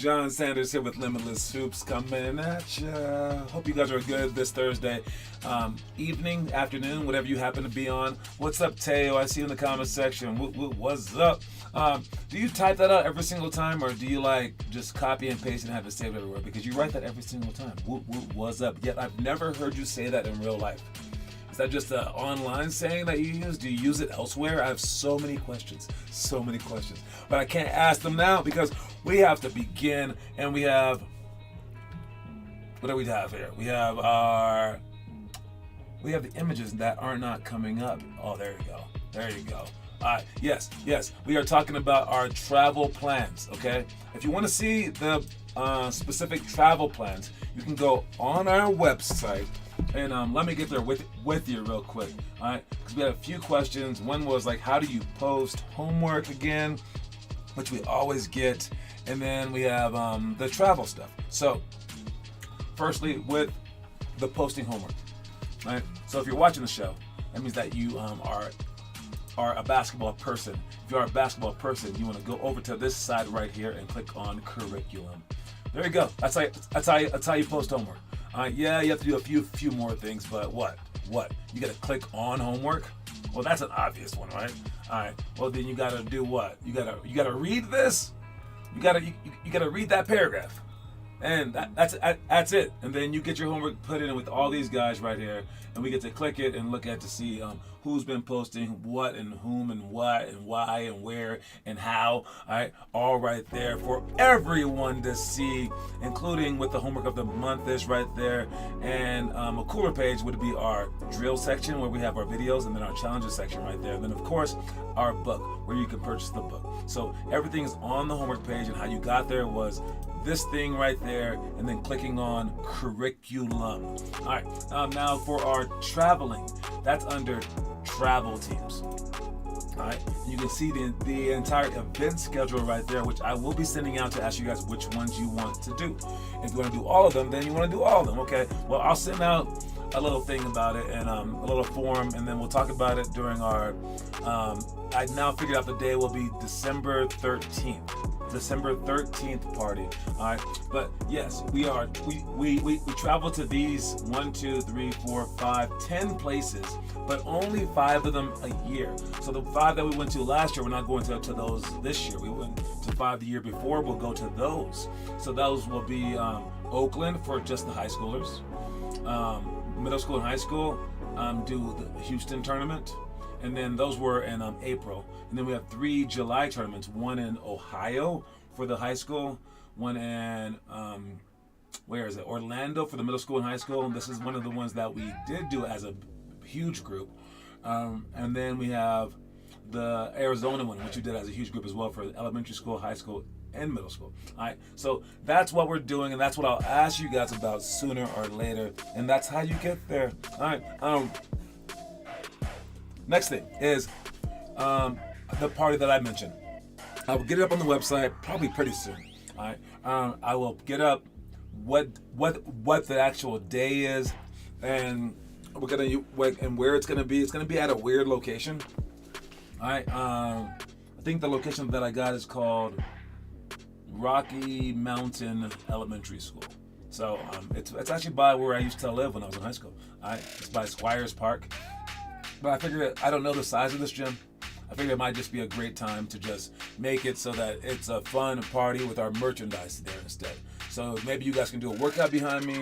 John Sanders here with Limitless Hoops coming at you. Hope you guys are good this Thursday evening, afternoon, whatever you happen to be on. What's up, Teo? I see you in the comment section. What's up? Do you type that out every single time, or do you just copy and paste and have it saved everywhere? Because you write that every single time. What's up? Yet I've never heard you say that in real life. Is that just an online saying that you use? Do you use it elsewhere? I have so many questions. But I can't ask them now because we have to begin, and we have, what do we have here? We have the images that are not coming up. Oh, there you go. Yes, we are talking about our travel plans, okay? If you want to see the specific travel plans, you can go on our website. And let me get there with you real quick, all right? Because we had a few questions. One was how do you post homework again, which we always get. And then we have the travel stuff. So firstly with the posting homework. Right? So if you're watching the show, that means that you are a basketball person. If you are a basketball person, you want to go over to this side right here and click on curriculum. There you go. That's how you post homework. Yeah, you have to do a few more things, but what? You got to click on homework? Well, that's an obvious one, right? All right. Well, then you got to do what? You got to read this. You got to read that paragraph. And that's it. And then you get your homework put in with all these guys right here, and we get to click it and look at to see who's been posting what and whom and what and why and where and how. All right there for everyone to see, including what the homework of the month is right there. And a cooler page would be our drill section where we have our videos, and then our challenges section right there. And then of course our book where you can purchase the book. So everything is on the homework page, and how you got there was this thing right there, and then clicking on curriculum. All right, now for our traveling, that's under travel teams. All right, you can see the entire event schedule right there, which I will be sending out to ask you guys which ones you want to do. If you want to do all of them, then you want to do all of them. Okay, well, I'll send out a little thing about it and a little form, and then we'll talk about it during our I now figured out the day will be December 13th. December 13th party. All right, but yes, we travel to these 1, 2, 3, 4, 5, 10 places, but only 5 of them a year. So the 5 that we went to last year, we're not going to those this year. We went to 5 the year before. We'll go to those. So those will be Oakland for just the high schoolers, middle school and high school do the Houston tournament. And then those were in April. And then we have 3 July tournaments, one in Ohio for the high school, one in, Orlando for the middle school and high school. And this is one of the ones that we did do as a huge group. And then we have the Arizona one, which we did as a huge group as well for elementary school, high school, and middle school. All right, so that's what we're doing, and that's what I'll ask you guys about sooner or later. And that's how you get there. All right. Next thing is the party that I mentioned. I will get it up on the website probably pretty soon. All right, I will get up what the actual day is, and we're gonna and where it's gonna be. It's gonna be at a weird location. All right, I think the location that I got is called Rocky Mountain Elementary School. So it's actually by where I used to live when I was in high school. All right, it's by Squires Park. But I figured I don't know the size of this gym. I figured it might just be a great time to just make it so that it's a fun party with our merchandise there instead. So maybe you guys can do a workout behind me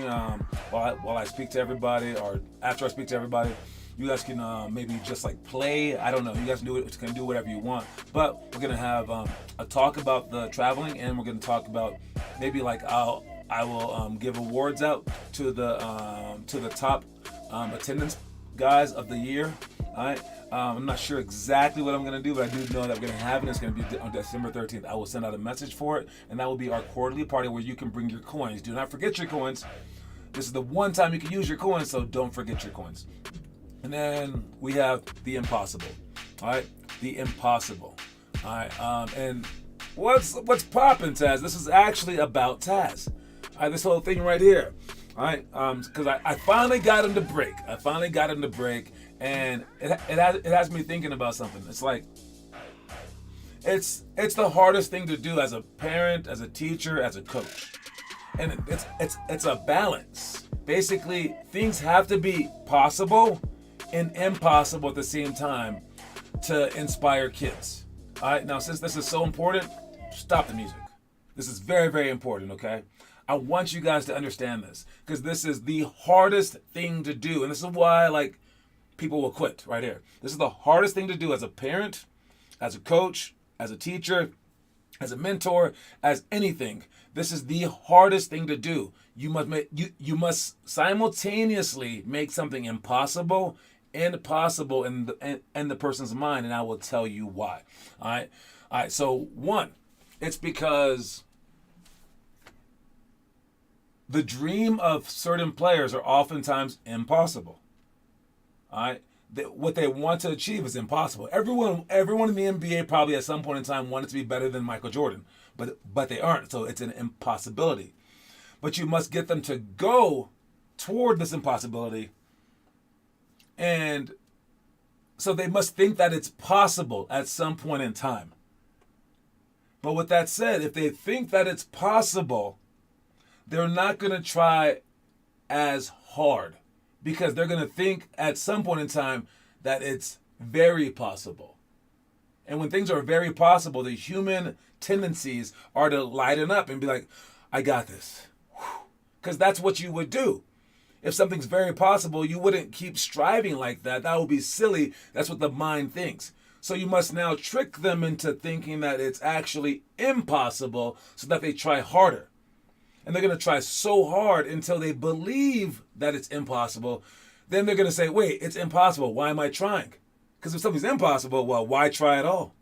while I speak to everybody, or after I speak to everybody. You guys can maybe just like play. I don't know. You guys can do whatever you want. But we're gonna have a talk about the traveling, and we're gonna talk about maybe like I will give awards out to the top attendance guys of the year. All right. I'm not sure exactly what I'm going to do, but I do know that we're going to have it. It's going to be on December 13th. I will send out a message for it, and that will be our quarterly party where you can bring your coins. Do not forget your coins. This is the one time you can use your coins, so don't forget your coins. And then we have the impossible. All right, the impossible. All right, and what's poppin', Taz? This is actually about Taz. All right, this whole thing right here. All right, because I finally got him to break. And it has me thinking about something. It's like it's the hardest thing to do as a parent, as a teacher, as a coach, and it's a balance. Basically, things have to be possible and impossible at the same time to inspire kids. All right, now since this is so important, stop the music. This is very, very important. Okay. I want you guys to understand this, because this is the hardest thing to do. And this is why people will quit right here. This is the hardest thing to do as a parent, as a coach, as a teacher, as a mentor, as anything. This is the hardest thing to do. You must simultaneously make something impossible and possible in the person's mind, and I will tell you why. All right. So one, it's because the dream of certain players are oftentimes impossible. All right, what they want to achieve is impossible. Everyone in the NBA probably at some point in time wanted to be better than Michael Jordan, but they aren't. So it's an impossibility. but you must get them to go toward this impossibility. And so they must think that it's possible at some point in time. But with that said, if they think that it's possible, they're not going to try as hard because they're going to think at some point in time that it's very possible. And when things are very possible, the human tendencies are to lighten up and be like, I got this. Because that's what you would do. If something's very possible, you wouldn't keep striving like that. That would be silly. That's what the mind thinks. So you must now trick them into thinking that it's actually impossible so that they try harder. And they're going to try so hard until they believe that it's impossible. Then they're going to say, wait, it's impossible. Why am I trying? Because if something's impossible, well, why try at all?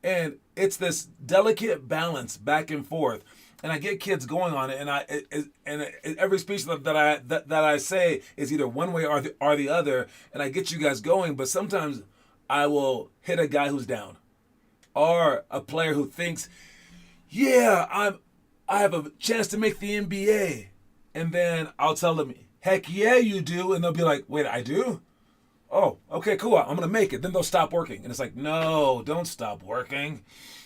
And it's this delicate balance back and forth. And I get kids going on it, and every speech that I say is either one way or the other, and I get you guys going. But sometimes I will hit a guy who's down, or a player who thinks, yeah, I have a chance to make the NBA, and then I'll tell them, heck yeah, you do, and they'll be like, wait, I do? Oh, okay, cool, I'm gonna make it. Then they'll stop working, and it's like, no, don't stop working.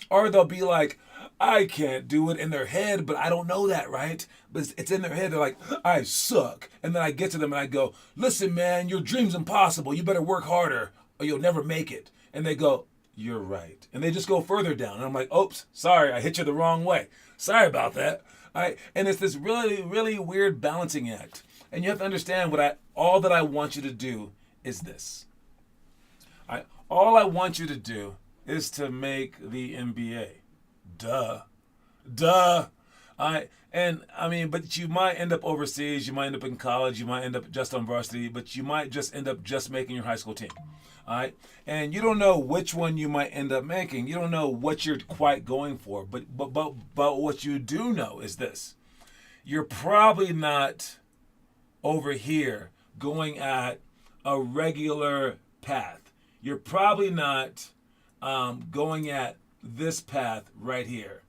Or they'll be like, I can't do it in their head, but I don't know that, right? But it's in their head. They're like, I suck. And then I get to them and I go, listen, man, your dream's impossible. You better work harder or you'll never make it. And they go, you're right. And they just go further down. And I'm like, oops, sorry, I hit you the wrong way. Sorry about that. All right? And it's this really, really weird balancing act. And you have to understand all that I want you to do is this. All right? All I want you to do is to make the NBA. Duh. But you might end up overseas, you might end up in college, you might end up just on varsity, but you might just end up just making your high school team. All right? And you don't know which one you might end up making. You don't know what you're quite going for. But what you do know is this. You're probably not over here going at a regular path. You're probably not going at this path right here.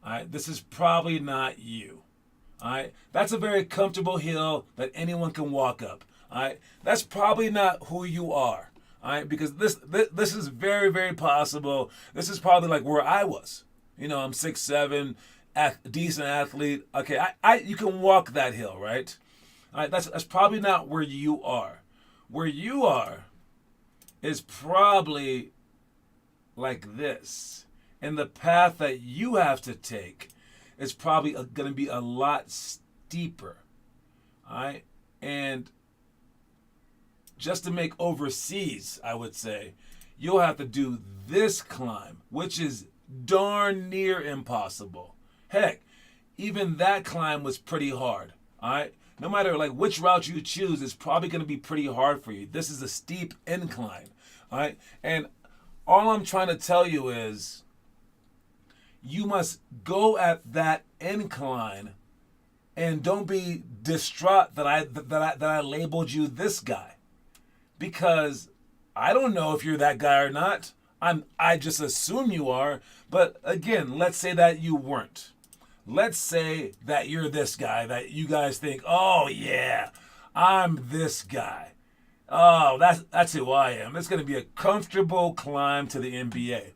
All right, this is probably not you. All right, that's a very comfortable hill that anyone can walk up. All right, that's probably not who you are. All right, because this is very, very possible. This is probably like where I was. You know, I'm 6'7", decent athlete. Okay, you can walk that hill, right? All right, that's probably not where you are. Where you are is probably like this. And the path that you have to take is probably going to be a lot steeper. All right? And just to make overseas, I would say, you'll have to do this climb, which is darn near impossible. Heck, even that climb was pretty hard. All right? No matter like which route you choose, it's probably going to be pretty hard for you. This is a steep incline. All right? And all I'm trying to tell you is you must go at that incline and don't be distraught that I labeled you this guy. Because I don't know if you're that guy or not. I just assume you are. But again, let's say that you weren't. Let's say that you're this guy that you guys think, oh yeah, I'm this guy. Oh, that's who I am. It's going to be a comfortable climb to the NBA.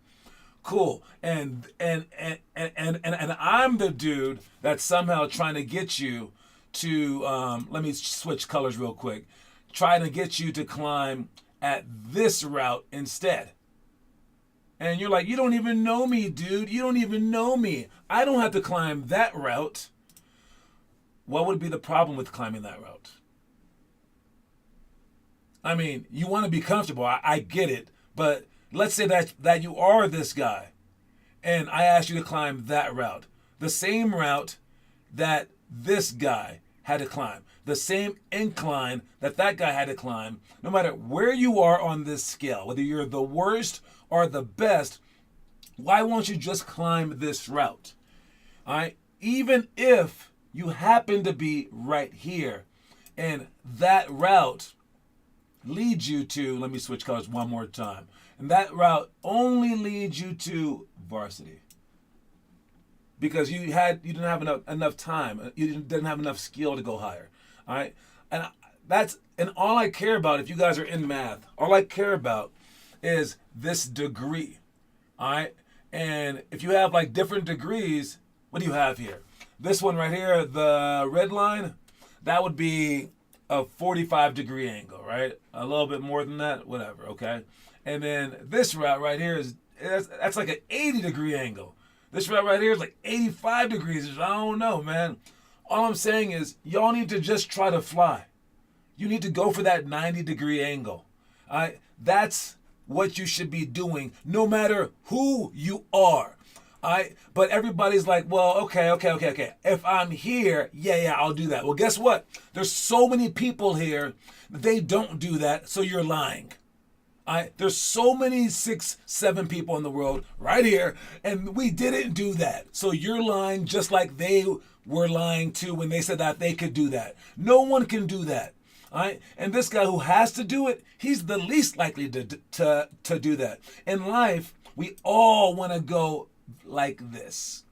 Cool. And I'm the dude that's somehow trying to get you to let me switch colors real quick. Trying to get you to climb at this route instead. And you're like, you don't even know me, dude. You don't even know me. I don't have to climb that route. What would be the problem with climbing that route? I mean, you want to be comfortable. I get it. But let's say that you are this guy. And I asked you to climb that route. The same route that this guy had to climb. The same incline that guy had to climb. No matter where you are on this scale, whether you're the worst or the best, why won't you just climb this route? All right? Even if you happen to be right here and that route leads you to, let me switch colors one more time. And that route only leads you to varsity. because you didn't have enough time. You didn't have enough skill to go higher. All right, and all I care about, if you guys are in math, all I care about is this degree. All right, and if you have like different degrees, what do you have here? This one right here, the red line, that would be a 45-degree angle, right? A little bit more than that, whatever, okay? And then this route right here that's like an 80-degree angle. This route right here is like 85 degrees. I don't know, man. All I'm saying is y'all need to just try to fly. You need to go for that 90-degree angle. All right? That's what you should be doing no matter who you are. All right? But everybody's like, well, okay. If I'm here, yeah, I'll do that. Well, guess what? There's so many people here that they don't do that, so you're lying. There's so many 6, 7 people in the world right here, and we didn't do that. So you're lying just like they were lying too when they said that they could do that. No one can do that. All right? And this guy who has to do it, he's the least likely to do that. In life, we all want to go like this.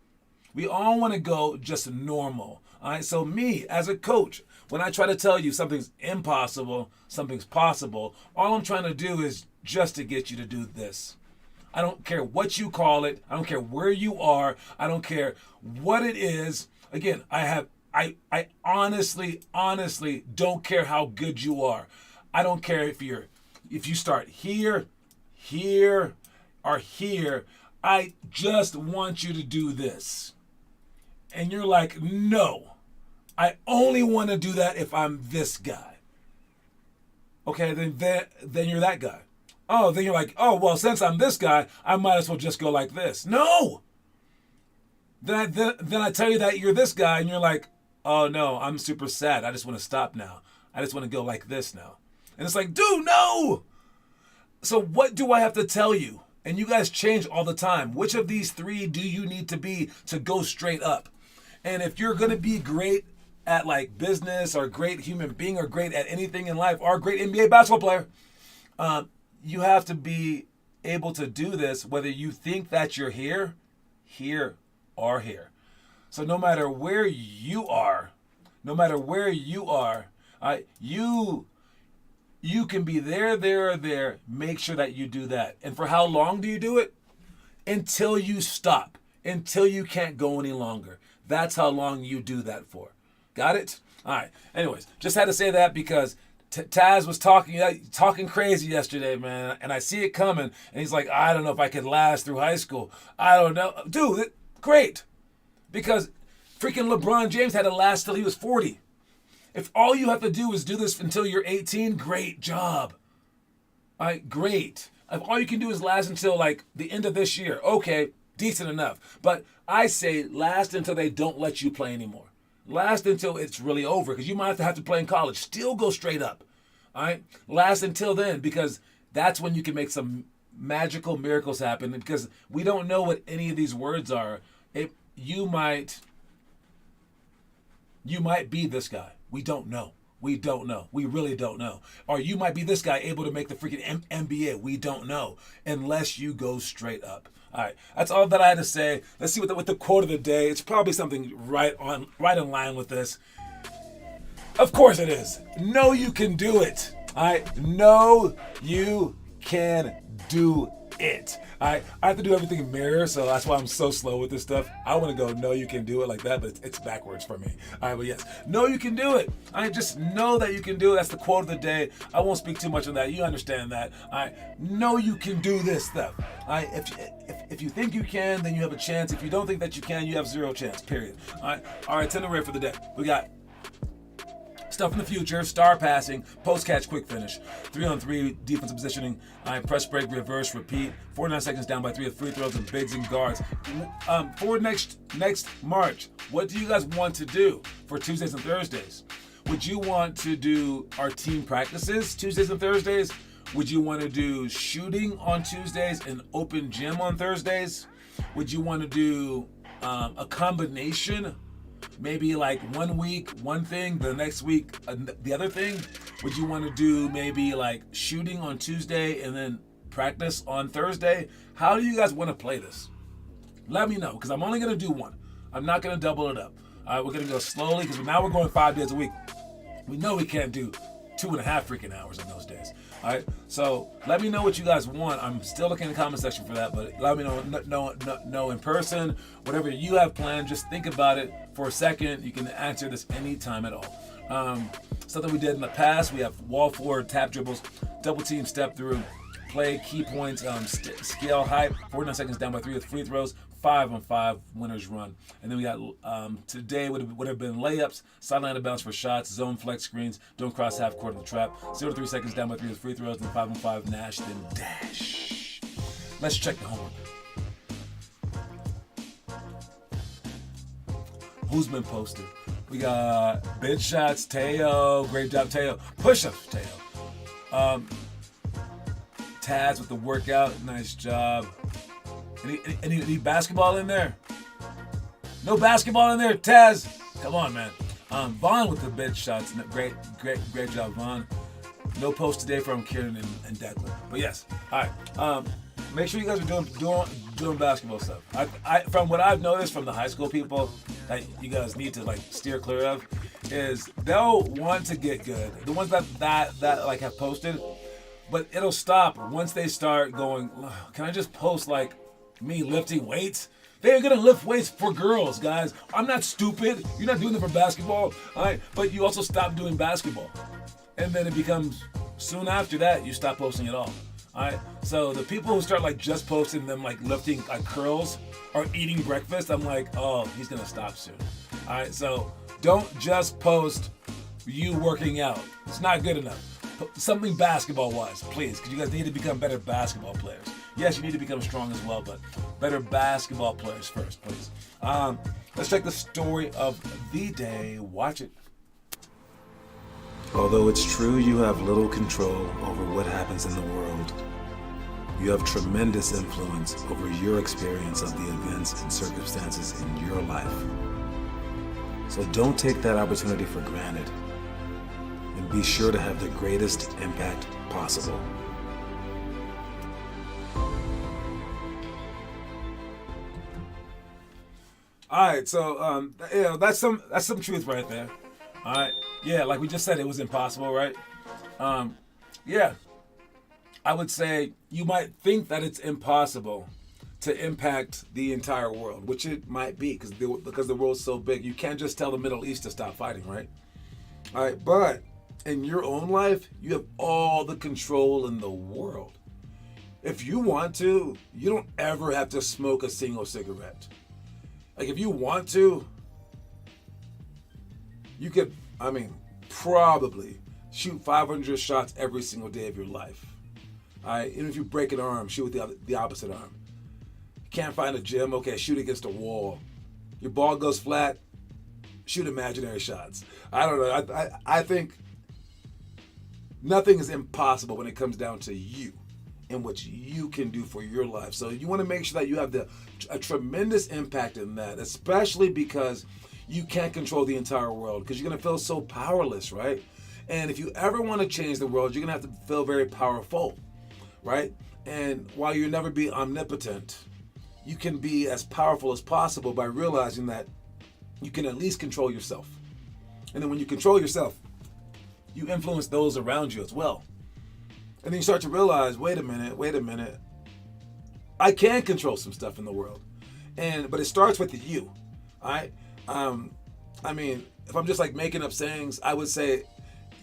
We all want to go just normal. All right? So me, as a coach, when I try to tell you something's impossible, something's possible, all I'm trying to do is just to get you to do this. I don't care what you call it. I don't care where you are. I don't care what it is. Again, I honestly don't care how good you are. I don't care if you start here, or here. I just want you to do this. And you're like, no. I only want to do that if I'm this guy. Okay, then you're that guy. Oh, then you're like, oh, well, since I'm this guy, I might as well just go like this. No! Then I tell you that you're this guy, and you're like, oh, no, I'm super sad. I just want to stop now. I just want to go like this now. And it's like, dude, no! So what do I have to tell you? And you guys change all the time. Which of these 3 do you need to be to go straight up? And if you're going to be great at like business or great human being or great at anything in life or a great NBA basketball player, you have to be able to do this whether you think that you're here, or here. So no matter where you are, you can be there, or there. Make sure that you do that. And for how long do you do it? Until you stop. Until you can't go any longer. That's how long you do that for. Got it? All right. Anyways, just had to say that because Taz was talking crazy yesterday, man. And I see it coming. And he's like, I don't know if I could last through high school. I don't know. Dude, great. Because freaking LeBron James had to last till he was 40. If all you have to do is do this until you're 18, great job. All right, great. If all you can do is last until like the end of this year, okay, decent enough. But I say last until they don't let you play anymore. Last until it's really over, because you might have to play in college. Still go straight up. All right? Last until then, because that's when you can make some magical miracles happen, because we don't know what any of these words are. You might be this guy. We don't know. We really don't know. Or you might be this guy able to make the freaking NBA. We don't know unless you go straight up. All right, that's all that I had to say. Let's see what the quote of the day. It's probably something right in line with this. Of course it is. No, you can do it. All right, no, you can do it. I have to do everything in mirror, so that's why I'm so slow with this stuff. I want to go, no, you can do it like that, but it's backwards for me. All right, but yes, no, you can do it. I just know that you can do it. That's the quote of the day. I won't speak too much on that. You understand that. All right, no, you can do this stuff. All right, if you think you can, then you have a chance. If you don't think that you can, you have zero chance, period. All right, itinerary for the day. We got stuff in the future, star passing, post catch, quick finish, 3-on-3 defensive positioning, press break, reverse, repeat, 49 seconds down by 3 of free throws and bigs and guards. For next March, what do you guys want to do for Tuesdays and Thursdays? Would you want to do our team practices Tuesdays and Thursdays? Would you want to do shooting on Tuesdays and open gym on Thursdays? Would you want to do a combination? Maybe like 1 week, one thing, the next week, the other thing? Would you want to do maybe like shooting on Tuesday and then practice on Thursday? How do you guys want to play this? Let me know, because I'm only going to do one. I'm not going to double it up. All right, we're going to go slowly because now we're going 5 days a week. We know we can't do 2.5 freaking hours in those days. All right, so let me know what you guys want. I'm still looking in the comment section for that, but let me know in person. Whatever you have planned, just think about it for a second. You can answer this anytime at all. Something we did in the past, we have wall forward, tap dribbles, double team, step through, play, key points, scale height, 49 seconds down by 3 with free throws, 5-on-5 winners run. And then we got today would have been layups, sideline to bounce for shots, zone flex screens, don't cross half court in the trap, 0 to 3 seconds down by 3 with free throws, then 5-on-5 Nash, then dash. Let's check the homework. Who's been posted? We got bench shots, Teo. Great job, Teo. Push-ups, Teo. Taz with the workout. Nice job. Any basketball in there? No basketball in there, Taz. Come on, man. Vaughn with the bench shots. Great job, Vaughn. No post today from Kieran and Declan. But yes, all right. Make sure you guys are doing basketball stuff. I from what I've noticed from the high school people that you guys need to like steer clear of is they'll want to get good. The ones that like have posted, but it'll stop once they start going, can I just post like me lifting weights? They're gonna lift weights for girls, guys. I'm not stupid. You're not doing it for basketball, all right? But you also stop doing basketball, and then it becomes soon after that you stop posting at all. All right, so the people who start like just posting them like lifting like curls or eating breakfast, I'm like, oh, he's gonna stop soon. All right, so don't just post you working out. It's not good enough. Something basketball-wise, please, because you guys need to become better basketball players. Yes, you need to become strong as well, but better basketball players first, please. Let's check the story of the day. Watch it. Although it's true you have little control over what happens in the world, you have tremendous influence over your experience of the events and circumstances in your life. So don't take that opportunity for granted, and be sure to have the greatest impact possible. All right, so that's some truth right there. All right, yeah, like we just said, it was impossible, right? Yeah, I would say you might think that it's impossible to impact the entire world, which it might be because the world's so big. You can't just tell the Middle East to stop fighting, right? All right, but in your own life, you have all the control in the world. If you want to, you don't ever have to smoke a single cigarette. Like if you want to, you could, probably shoot 500 shots every single day of your life. All right, even if you break an arm, shoot with the opposite arm. You can't find a gym, okay, shoot against a wall. Your ball goes flat, shoot imaginary shots. I don't know. I think nothing is impossible when it comes down to you and what you can do for your life. So you want to make sure that you have a tremendous impact in that, especially because you can't control the entire world, because you're going to feel so powerless, right? And if you ever want to change the world, you're going to have to feel very powerful, right? And while you'll never be omnipotent, you can be as powerful as possible by realizing that you can at least control yourself. And then when you control yourself, you influence those around you as well. And then you start to realize, wait a minute, I can control some stuff in the world. But it starts with you, all right? If I'm just like making up sayings, I would say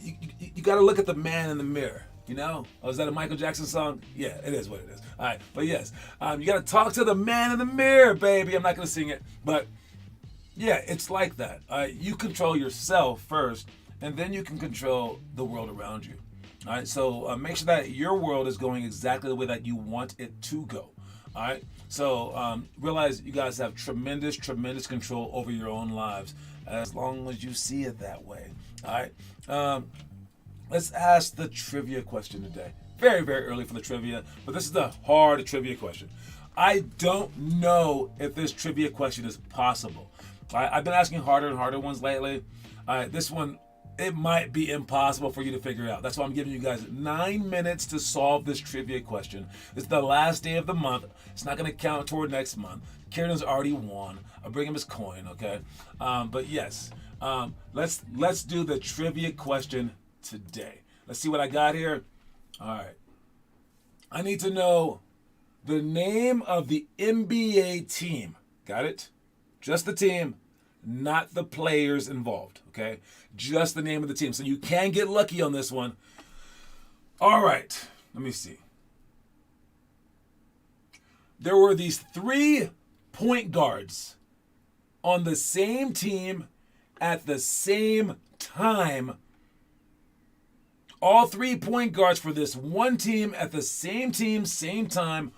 you got to look at the man in the mirror, you know? Oh, is that a Michael Jackson song? Yeah, it is what it is. All right, but yes, you got to talk to the man in the mirror, baby. I'm not going to sing it, but yeah, it's like that. You control yourself first, and then you can control the world around you. All right, so make sure that your world is going exactly the way that you want it to go. All right, so realize you guys have tremendous control over your own lives as long as you see it that way. All right, let's ask the trivia question today. Very, very early for the trivia, but this is the hard trivia question. I don't know if this trivia question is possible. I've been asking harder and harder ones lately. This one it might be impossible for you to figure out. That's why I'm giving you guys 9 minutes to solve this trivia question. It's the last day of the month. It's not going to count toward next month. Kieran's already won. I'll bring him his coin, okay? But yes, let's do the trivia question today. Let's see what I got here. All right. I need to know the name of the NBA team. Got it? Just the team, not the players involved, okay? Just the name of the team. So you can get lucky on this one. All right. Let me see. There were these 3 point guards on the same team at the same time. All 3 point guards for this one team at the same team, same time,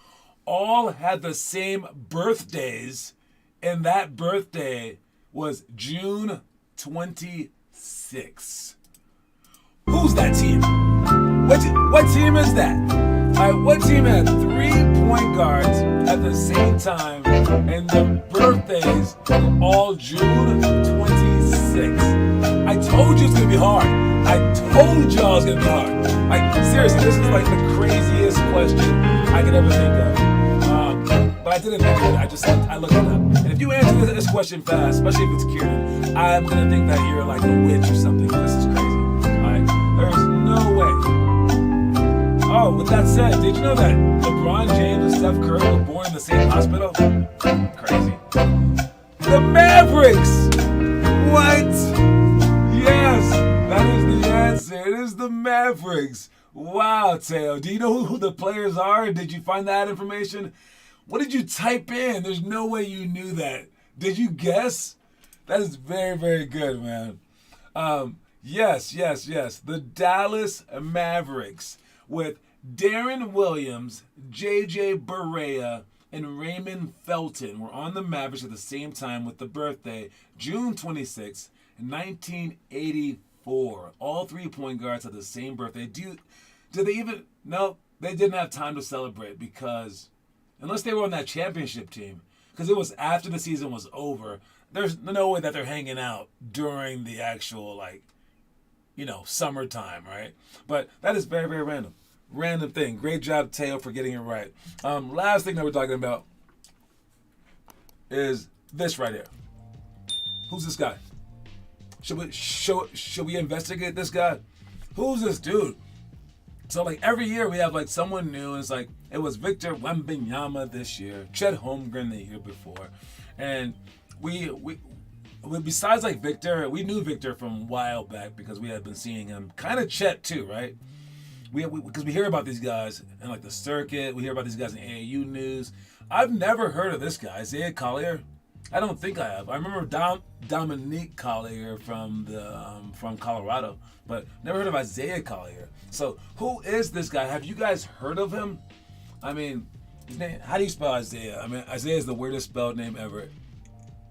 all had the same birthdays, and that birthday was June 26. Who's that team? What team is that? All right, what team had 3 point guards at the same time, and their birthdays were all June 26? I told you it's gonna be hard. I told y'all it's gonna be hard. Like, seriously, this is like the craziest question I could ever think of. But I didn't think of it. I looked it up. And if you answer this question fast, especially if it's Kieran, I'm gonna think that you're like a witch or something. This is crazy. Alright? There's no way. Oh, with that said, did you know that LeBron James and Steph Curry were born in the same hospital? Crazy. The Mavericks! What? Yes, that is the answer. It is the Mavericks. Wow, Teo. Do you know who the players are? Did you find that information? What did you type in? There's no way you knew that. Did you guess? That is very, very good, man. Yes. The Dallas Mavericks with Darren Williams, J.J. Barea, and Raymond Felton were on the Mavericks at the same time with the birthday, June 26, 1984. All 3 point guards had the same birthday. Did they even? No, they didn't have time to celebrate because, unless they were on that championship team, because it was after the season was over, there's no way that they're hanging out during the actual, summertime, right? But that is very, very random. Random thing. Great job, Teo, for getting it right. Last thing that we're talking about is this right here. Who's this guy? Should we investigate this guy? Who's this dude? So every year we have someone new, and it's it was Victor Wembanyama this year, Chet Holmgren the year before, and we besides Victor, we knew Victor from a while back because we had been seeing him, kind of Chet too, right? Because we hear about these guys in the circuit, we hear about these guys in AAU news. I've never heard of this guy, Isaiah Collier. I don't think I have. I remember Dominique Collier from Colorado, but never heard of Isaiah Collier. So who is this guy? Have you guys heard of him? I mean, his name. How do you spell Isaiah? I mean, Isaiah is the weirdest spelled name ever.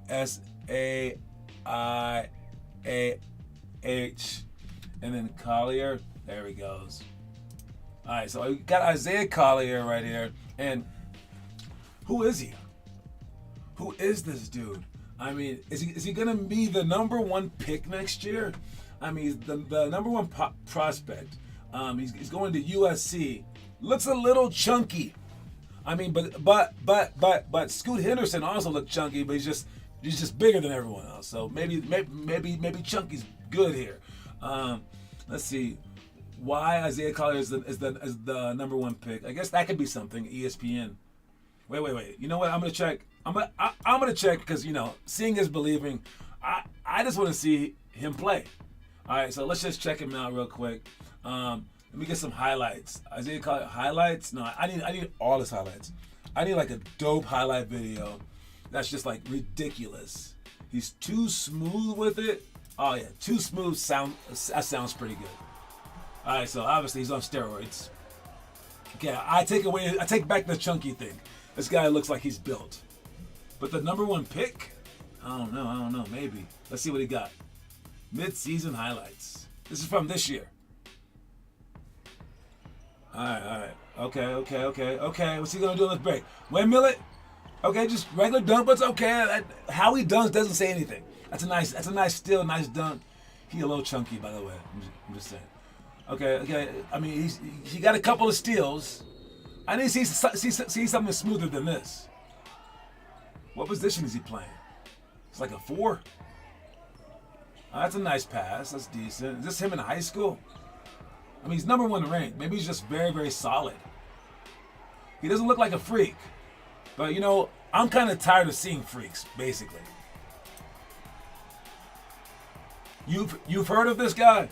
S-A-I-A-H, and then Collier. There he goes. All right, so we got Isaiah Collier right here, and who is he? Who is this dude? I mean, is he gonna be the number 1 pick next year? I mean, he's the number 1 prospect. He's going to USC. Looks a little chunky. I mean, but Scoot Henderson also looked chunky, but he's just bigger than everyone else. So maybe chunky's good here. Let's see. Why Isaiah Collier is the number 1 pick? I guess that could be something. ESPN. Wait. You know what? I'm gonna check. I'm gonna check because seeing is believing. I just want to see him play. All right, so let's just check him out real quick. Let me get some highlights. Isaiah Collier highlights? No, I need all his highlights. I need a dope highlight video that's just ridiculous. He's too smooth with it. Oh yeah, too smooth that sounds pretty good. All right, so obviously he's on steroids. Okay, I take back the chunky thing. This guy looks like he's built. But the number 1 pick? I don't know, maybe. Let's see what he got. Mid-season highlights. This is from this year. All right. Okay. What's he gonna do on this break? Windmill it? Okay, just regular dunk, but it's okay. How he dunks doesn't say anything. That's a nice steal, nice dunk. He a little chunky, by the way. I'm just saying. Okay. I mean, he got a couple of steals. I need to see something smoother than this. What position is he playing? It's like a 4. That's a nice pass. That's decent. Is this him in high school? I mean, he's number 1 ranked. Maybe he's just very, very solid. He doesn't look like a freak. But, you know, I'm kind of tired of seeing freaks, basically. You've heard of this guy?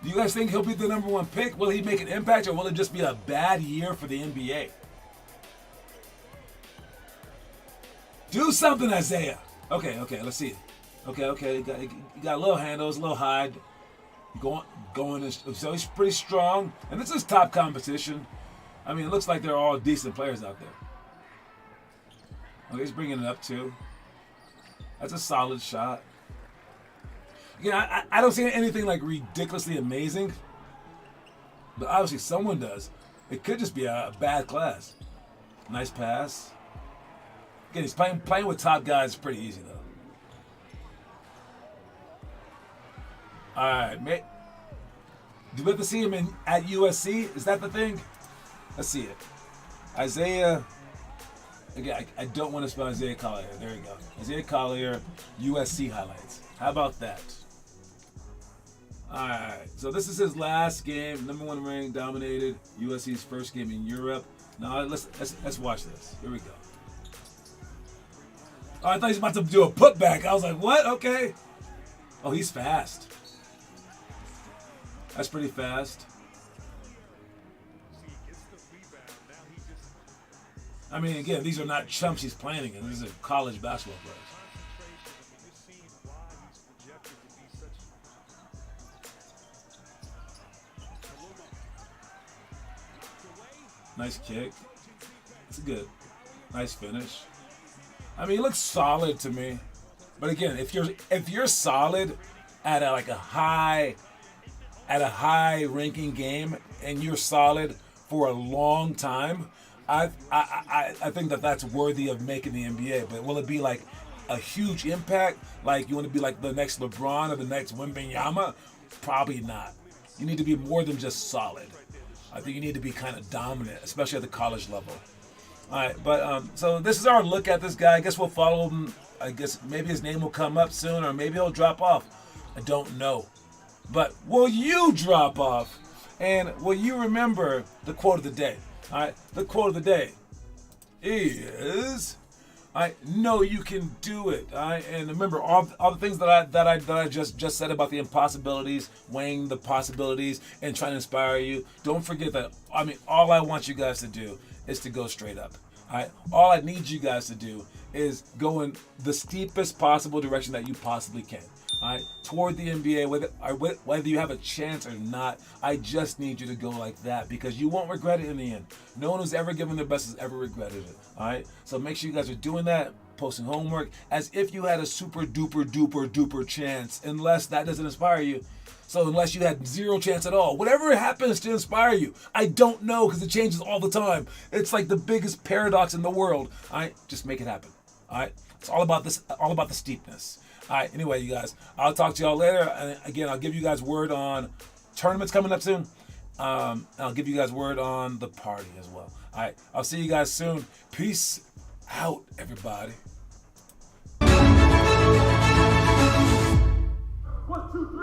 Do you guys think he'll be the number 1 pick? Will he make an impact, or will it just be a bad year for the NBA? Do something, Isaiah. Okay, let's see it. Okay. You got a little handles, a little hide. Going. So he's pretty strong, and this is top competition. I mean, it looks like they're all decent players out there. Okay, he's bringing it up too. That's a solid shot. Again, I don't see anything like ridiculously amazing, but obviously someone does. It could just be a bad class. Nice pass. Again, he's playing with top guys is pretty easy though. All right, mate. Do we have to see him at USC? Is that the thing? Let's see it. Isaiah. Again, I don't want to spell Isaiah Collier. There you go. Isaiah Collier, USC highlights. How about that? All right. So this is his last game. Number 1 ranked, dominated. USC's first game in Europe. Now let's watch this. Here we go. Oh, I thought he was about to do a putback. I was like, what? Okay. Oh, he's fast. That's pretty fast. I mean, again, these are not chumps he's playing against. These are college basketball players. Nice kick. It's good. Nice finish. I mean, he looks solid to me. But again, if you're solid at a high ranking game and you're solid for a long time, I think that's worthy of making the NBA. But will it be like a huge impact? Like you want to be like the next LeBron or the next Wembanyama? Probably not. You need to be more than just solid. I think you need to be kind of dominant, especially at the college level. All right, but so this is our look at this guy. I guess we'll follow him. I guess maybe his name will come up soon, or maybe he'll drop off. I don't know. But will you drop off? And will you remember the quote of the day? All right, the quote of the day is, I know you can do it. All right, and remember all the things that I just said about the impossibilities, weighing the possibilities, and trying to inspire you. Don't forget that. I mean, all I want you guys to do is to go straight up. All right, all I need you guys to do is go in the steepest possible direction that you possibly can. All right, toward the NBA, whether you have a chance or not, I just need you to go like that because you won't regret it in the end. No one who's ever given their best has ever regretted it. All right, so make sure you guys are doing that, posting homework as if you had a super duper chance, unless that doesn't inspire you. So unless you had zero chance at all, whatever happens to inspire you, I don't know because it changes all the time. It's like the biggest paradox in the world. All right, just make it happen. All right, it's all about the steepness. All right, anyway, you guys, I'll talk to y'all later. And again, I'll give you guys word on tournaments coming up soon. I'll give you guys word on the party as well. All right, I'll see you guys soon. Peace out, everybody. 1, 2, 3.